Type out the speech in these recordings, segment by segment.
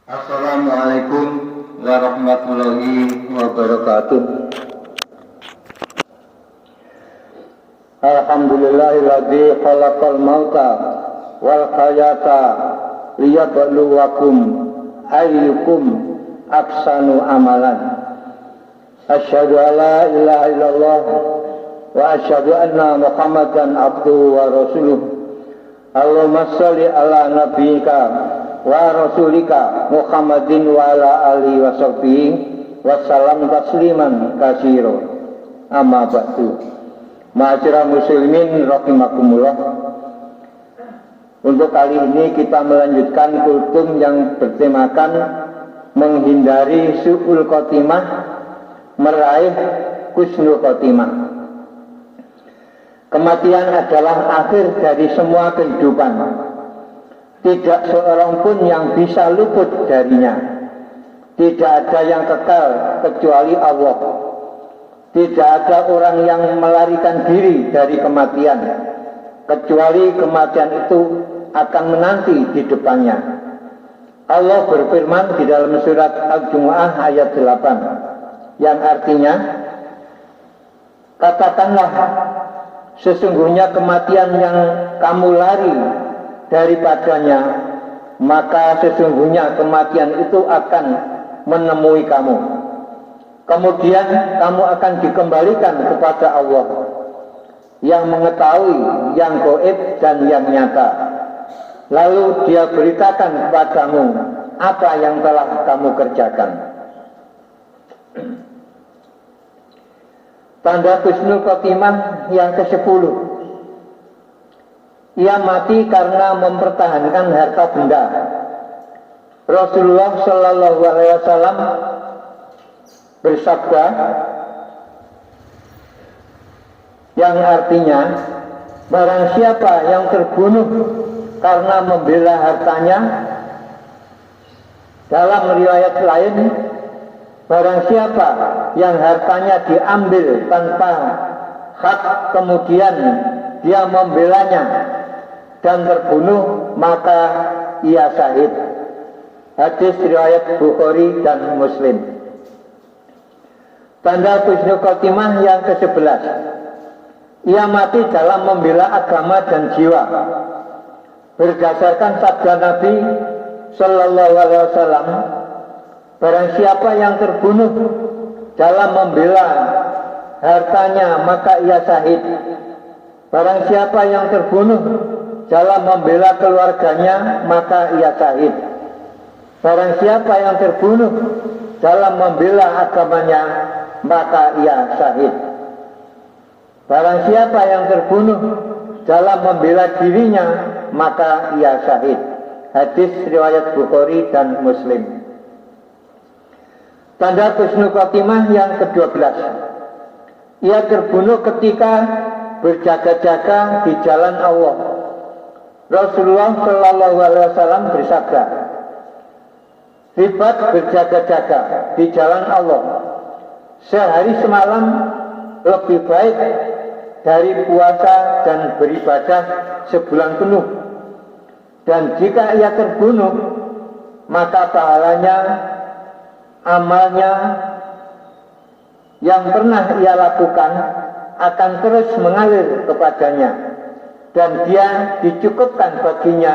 Assalamualaikum warahmatullahi wabarakatuh. Alhamdulillahilladzi khalaqal mauta wal hayata liyabluwakum ayyukum ahsanu amalan. Asyhadu an la ilaha illallah wa asyhadu anna Muhammadan abduhu wa rasuluh. Allahumma shalli ala nabiyyika wa rasulika Muhammadin wa ala alihi wa sahbihi wa salam tasliman katsira. Amma ba'du. Ma'asyiral muslimin rahimakumullah. Untuk kali ini kita melanjutkan kultum yang bertemakan menghindari su'ul khotimah, meraih husnul khotimah. Kematian adalah akhir dari semua kehidupan. Tidak seorang pun yang bisa luput darinya. Tidak ada yang kekal kecuali Allah. Tidak ada orang yang melarikan diri dari kematian, kecuali kematian itu akan menanti di depannya. Allah berfirman di dalam surat Al-Jumu'ah ayat 8, yang artinya, katakanlah, sesungguhnya kematian yang kamu lari daripadanya, maka sesungguhnya kematian itu akan menemui kamu. Kemudian kamu akan dikembalikan kepada Allah yang mengetahui yang gaib dan yang nyata. Lalu Dia beritakan kepadamu apa yang telah kamu kerjakan. Tanda husnul khotimah yang ke-10. Ia mati karena mempertahankan harta benda. Rasulullah Shallallahu Alaihi Wasallam bersabda, yang artinya, barang siapa yang terbunuh karena membela hartanya, dalam riwayat lain, barang siapa yang hartanya diambil tanpa hak kemudian dia membelanya dan terbunuh, maka ia syahid. Hadis riwayat Bukhari dan Muslim. Tanda husnul khotimah yang ke-11. Ia mati dalam membela agama dan jiwa. Berdasarkan sabda Nabi Sallallahu Alaihi Wasallam, barang siapa yang terbunuh dalam membela hartanya, maka ia syahid. Barang siapa yang terbunuh dalam membela keluarganya, maka ia syahid. Barang siapa yang terbunuh dalam membela agamanya, maka ia syahid. Barang siapa yang terbunuh dalam membela dirinya, maka ia syahid. Hadis riwayat Bukhari dan Muslim. Tanda husnul khotimah yang ke-12. Ia terbunuh ketika berjaga-jaga di jalan Allah. Rasulullah Shallallahu Alaihi Wasallam bersabda, hebat berjaga-jaga di jalan Allah. Sehari semalam lebih baik dari puasa dan beribadah sebulan penuh. Dan jika ia terbunuh, maka pahalanya, amalnya yang pernah ia lakukan akan terus mengalir kepadanya, dan dia dicukupkan baginya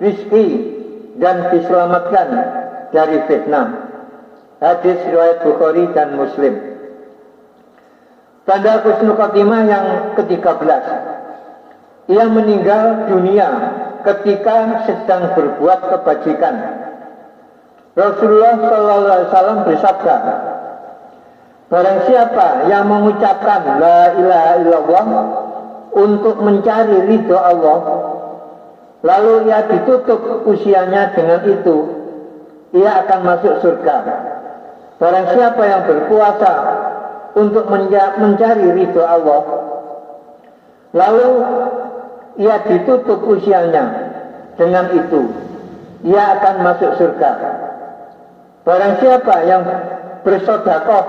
rizki dan diselamatkan dari fitnah. Hadis riwayat Bukhari dan Muslim. Tanda husnul khotimah yang ke-13. Ia meninggal dunia ketika sedang berbuat kebajikan. Rasulullah Sallallahu Alaihi Wasallam bersabda, barang siapa yang mengucapkan la ilaha illallah untuk mencari ridho Allah, lalu ia ditutup usianya dengan itu, ia akan masuk surga. Barang siapa yang berpuasa untuk mencari ridho Allah, lalu ia ditutup usianya dengan itu, ia akan masuk surga. Barang siapa yang bersedekah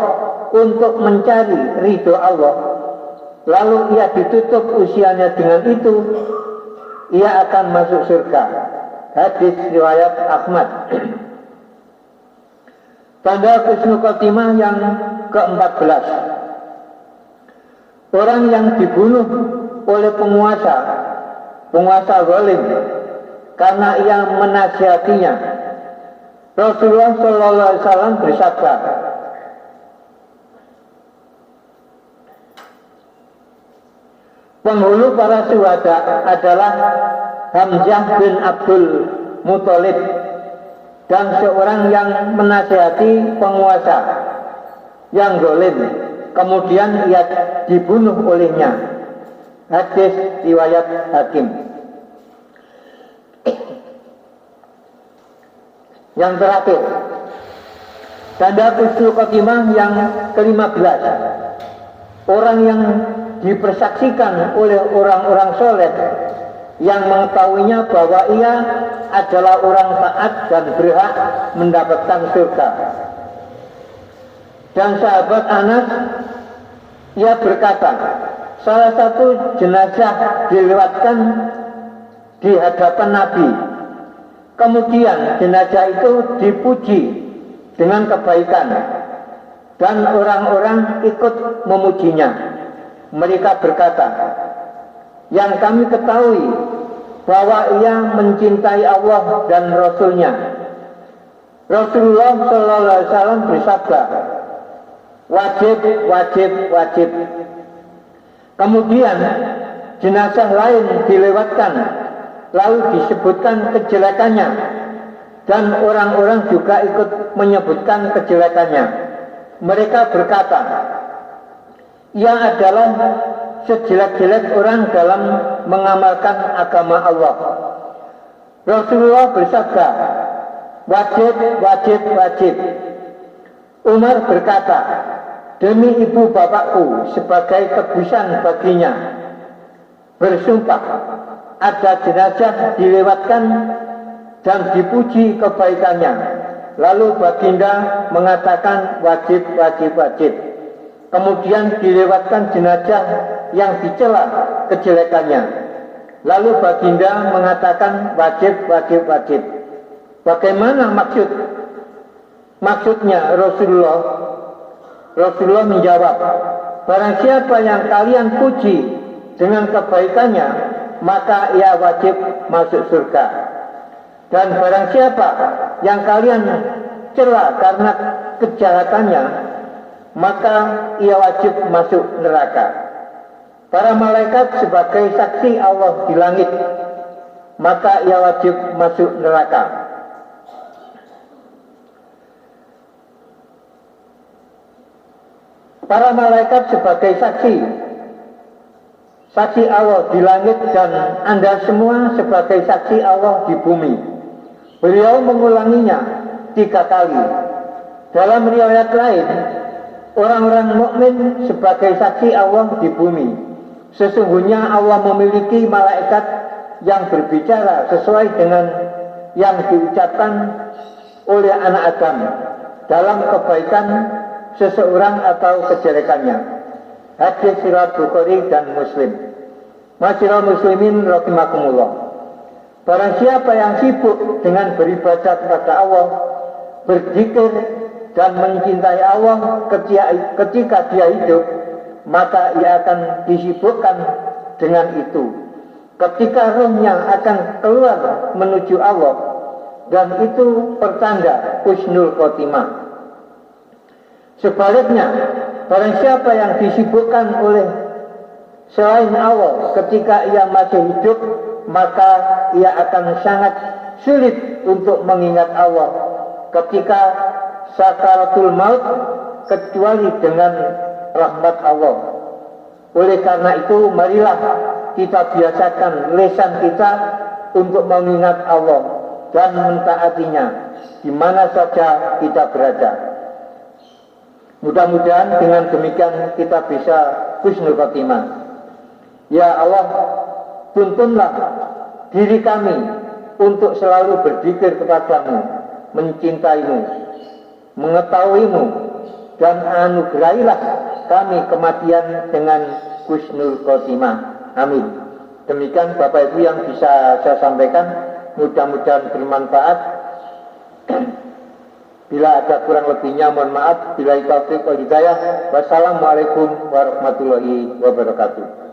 untuk mencari ridho Allah, lalu ia ditutup usianya dengan itu, ia akan masuk surga. Hadis riwayat Ahmad. Tanda husnul khotimah yang ke-14. Orang yang dibunuh oleh penguasa zalim karena ia menasihatinya. Rasulullah sallallahu alaihi wasallam bersabda, penghulu para syuhada adalah Hamzah bin Abdul Muthalib, dan seorang yang menasihati penguasa yang zalim, kemudian ia dibunuh olehnya. Hadis riwayat Hakim. Yang terakhir, tanda husnul khotimah yang ke-15. Orang yang dipersaksikan oleh orang-orang soleh yang mengetahuinya bahwa ia adalah orang taat dan berhak mendapatkan surga. Dan sahabat Anas, ia berkata, salah satu jenazah dilewatkan di hadapan Nabi. Kemudian jenazah itu dipuji dengan kebaikan dan orang-orang ikut memujinya. Mereka berkata, yang kami ketahui bahwa ia mencintai Allah dan Rasul-Nya. Rasulullah SAW bersabda, wajib, wajib, wajib. Kemudian jenazah lain dilewatkan, lalu disebutkan kejelekannya, dan orang-orang juga ikut menyebutkan kejelekannya. Mereka berkata, ia adalah sejelek-jelek orang dalam mengamalkan agama Allah. Rasulullah bersabda, wajib, wajib, wajib. Umar berkata, demi ibu bapakku sebagai tebusan baginya, bersumpah ada jenazah dilewatkan dan dipuji kebaikannya. Lalu baginda mengatakan wajib, wajib, wajib. Kemudian dilewatkan jenazah yang dicela kejelekannya. Lalu baginda mengatakan wajib, wajib, wajib. Bagaimana maksudnya Rasulullah? Rasulullah menjawab, barang siapa yang kalian puji dengan kebaikannya, maka ia wajib masuk surga. Dan barang siapa yang kalian cela karena kejahatannya, maka ia wajib masuk neraka. Para malaikat sebagai saksi Allah di langit, maka ia wajib masuk neraka. Para malaikat sebagai saksi Allah di langit, dan Anda semua sebagai saksi Allah di bumi. Beliau mengulanginya 3 kali. Dalam riwayat lain, orang-orang mukmin sebagai saksi Allah di bumi. Sesungguhnya Allah memiliki malaikat yang berbicara sesuai dengan yang diucapkan oleh anak Adam dalam kebaikan seseorang atau kejelekannya. Hadis riwayat Bukhari dan Muslim. Masyiral muslimin rahimakumullah. Barang siapa yang sibuk dengan beribadah kepada Allah, berzikir dan mencintai Allah ketika dia hidup, maka ia akan disibukkan dengan itu ketika rohnya akan keluar menuju Allah, dan itu pertanda husnul khotimah. Sebaliknya, barang siapa yang disibukkan oleh selain Allah ketika ia masih hidup, maka ia akan sangat sulit untuk mengingat Allah ketika sakaratul maut, kecuali dengan rahmat Allah. Oleh karena itu, marilah kita biasakan lisan kita untuk mengingat Allah dan mentaatinya di mana saja kita berada. Mudah-mudahan dengan demikian kita bisa husnul khotimah. Ya Allah, tuntunlah diri kami untuk selalu berzikir kepadamu, mencintaimu, mengetahuimu, dan anugerahilah kami kematian dengan husnul khotimah. Amin. Demikian Bapak Ibu yang bisa saya sampaikan, mudah-mudahan bermanfaat. Bila ada kurang lebihnya mohon maaf. Bila taufiq wal hidayah. Wassalamualaikum warahmatullahi wabarakatuh.